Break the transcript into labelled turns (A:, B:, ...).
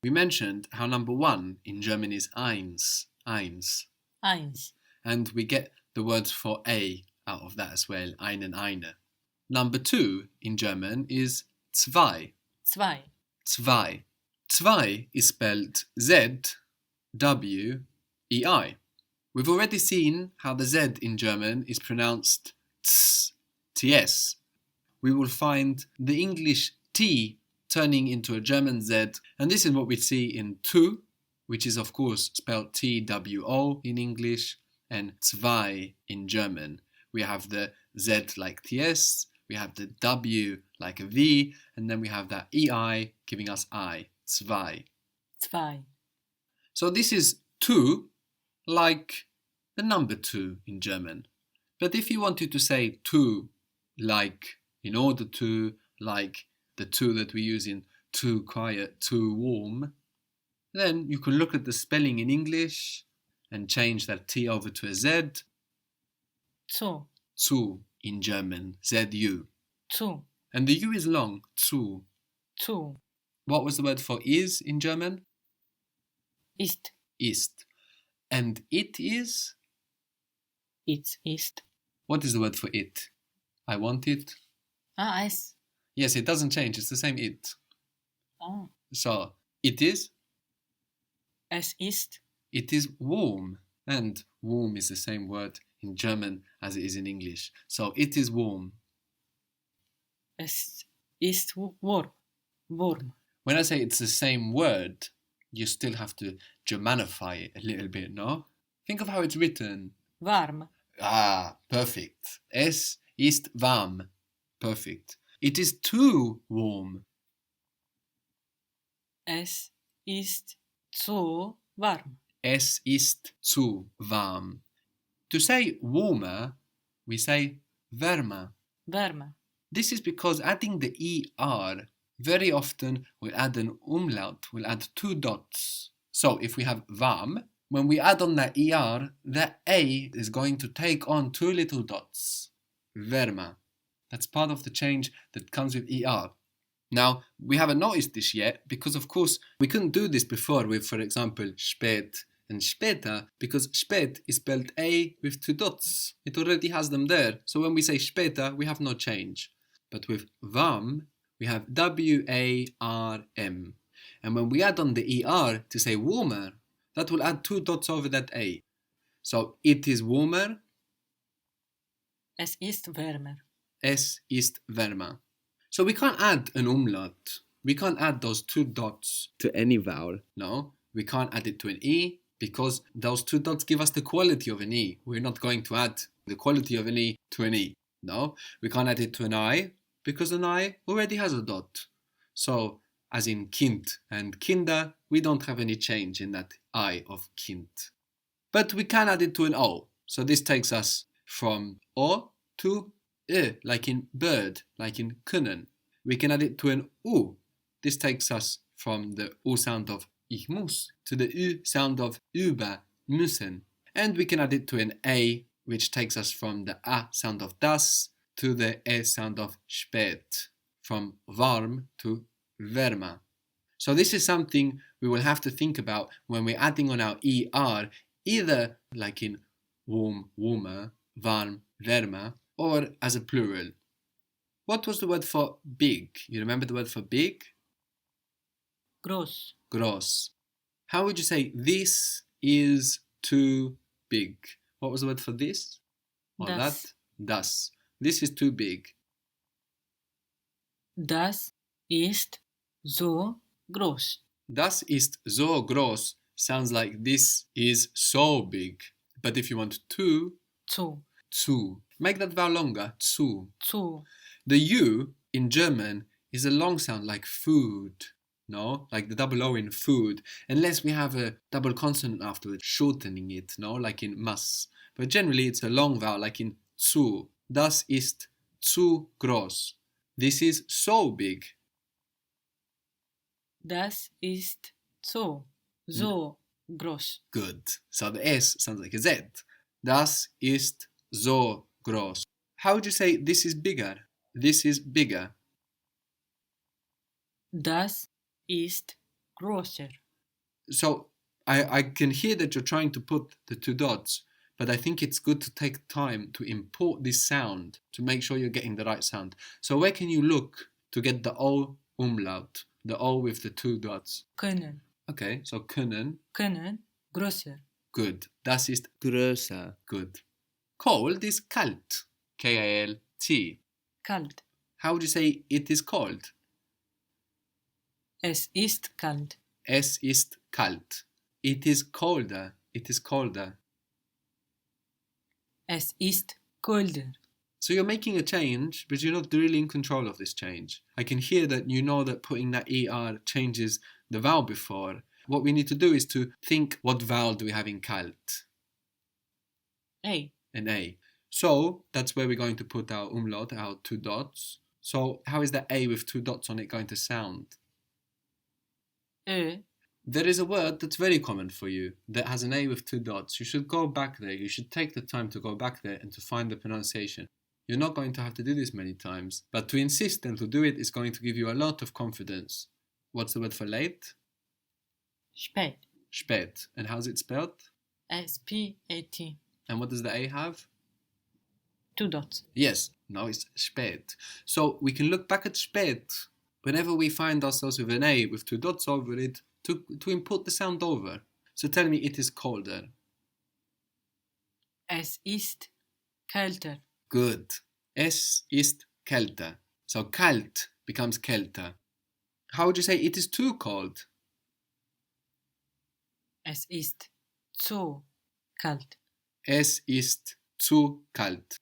A: We mentioned how number one in German is eins, eins.
B: Eins.
A: And we get the words for a out of that as well, einen, eine. Number two in German is zwei,
B: Zwei.
A: zwei. Zwei is spelled Z, W, E, I. We've already seen how the Z in German is pronounced ts, ts. We will find the English T turning into a German Z, and this is what we see in two, which is of course spelled T-W-O in English, and zwei in German. We have the Z like TS, we have the W like a V, and then we have that EI giving us I, zwei.
B: Zwei.
A: So this is two, like the number two in German. But if you wanted to say two, like in order to, like the two that we use in too quiet, too warm, then you can look at the spelling in English and change that T over to a Z.
B: Zu.
A: Zu in German, Z-U.
B: Zu.
A: And the U is long, zu.
B: Zu.
A: What was the word for is in German?
B: Ist.
A: Ist. And it is?
B: It ist.
A: What is the word for it? I want it.
B: Es.
A: Yes, it doesn't change. It's the same it.
B: Ah.
A: So, it is.
B: Es ist.
A: It is warm. And warm is the same word in German as it is in English. So, it is warm.
B: Es ist warm. Warm.
A: When I say it's the same word, you still have to Germanify it a little bit, no? Think of how it's written.
B: Warm.
A: Ah, perfect. Es ist warm. Perfect. It is too warm.
B: Es ist zu warm.
A: Es ist zu warm. To say warmer, we say wärmer.
B: Wärme.
A: This is because adding the ER very often will add an umlaut, will add two dots. So if we have warm, when we add on that ER, the A is going to take on two little dots. Wärmer. That's part of the change that comes with ER. Now, we haven't noticed this yet because, of course, we couldn't do this before with, for example, spät and später, because spät is spelled A with two dots. It already has them there. So when we say später, we have no change. But with warm, we have W-A-R-M. And when we add on the ER to say warmer, that will add two dots over that A. So it is warmer.
B: Es ist wärmer.
A: Es ist wärmer. So we can't add an umlaut. We can't add those two dots to any vowel. No, we can't add it to an E because those two dots give us the quality of an E. We're not going to add the quality of an E to an E. No, we can't add it to an I because an I already has a dot. So as in Kind and Kinder, we don't have any change in that I of Kind. But we can add it to an O. So this takes us from O to like in bird, like in können. We can add it to an U. This takes us from the U sound of ich muss to the U sound of über, müssen. And we can add it to an A, which takes us from the A sound of das to the E sound of spät, from warm to wärmer. So this is something we will have to think about when we're adding on our ER, either like in warm, warmer, warm, wärmer, or as a plural. What was the word for big? You remember the word for big?
B: Groß.
A: Groß. How would you say this is too big? What was the word for this? Or
B: Das.
A: that? Das. This is too big.
B: Das ist so groß.
A: Das ist so groß sounds like this is so big. But if you want to,
B: Zu.
A: zu. Make that vowel longer, zu.
B: Zu.
A: The U in German is a long sound like food, no? Like the double O in food, unless we have a double consonant afterwards, shortening it, no? Like in Mass. But generally it's a long vowel, like in zu. Das ist zu groß. This is so big.
B: Das ist so groß.
A: Good. So the S sounds like a Z. Das ist so groß. How would you say this is bigger? This is bigger.
B: Das ist grosser.
A: So I can hear that you're trying to put the two dots, but I think it's good to take time to import this sound to make sure you're getting the right sound. So where can you look to get the O umlaut, the O with the two dots?
B: Können.
A: Okay, so können.
B: Können. Grosser.
A: Good. Das ist größer. Good. Cold is kalt. K-A-L-T.
B: Kalt.
A: How would you say it is cold?
B: Es ist kalt.
A: Es ist kalt. It is colder. It is colder.
B: Es ist colder.
A: So you're making a change, but you're not really in control of this change. I can hear that you know that putting that ER changes the vowel before. What we need to do is to think, what vowel do we have in kalt?
B: A.
A: An A. So that's where we're going to put our umlaut, our two dots. So how is that A with two dots on it going to sound?
B: Ö.
A: There is a word that's very common for you that has an A with two dots. You should go back there. You should take the time to go back there and to find the pronunciation. You're not going to have to do this many times, but to insist and to do it is going to give you a lot of confidence. What's the word for late?
B: Spät.
A: Spät. And how's it spelled?
B: S-P-A-T.
A: And what does the A have?
B: Two dots.
A: Yes, now it's spät. So we can look back at spät whenever we find ourselves with an A with two dots over it to input the sound over. So tell me, it is colder.
B: Es ist kälter.
A: Good. Es ist kälter. So kalt becomes kälter. How would you say it is too cold?
B: Es ist zu kalt.
A: Es ist zu kalt.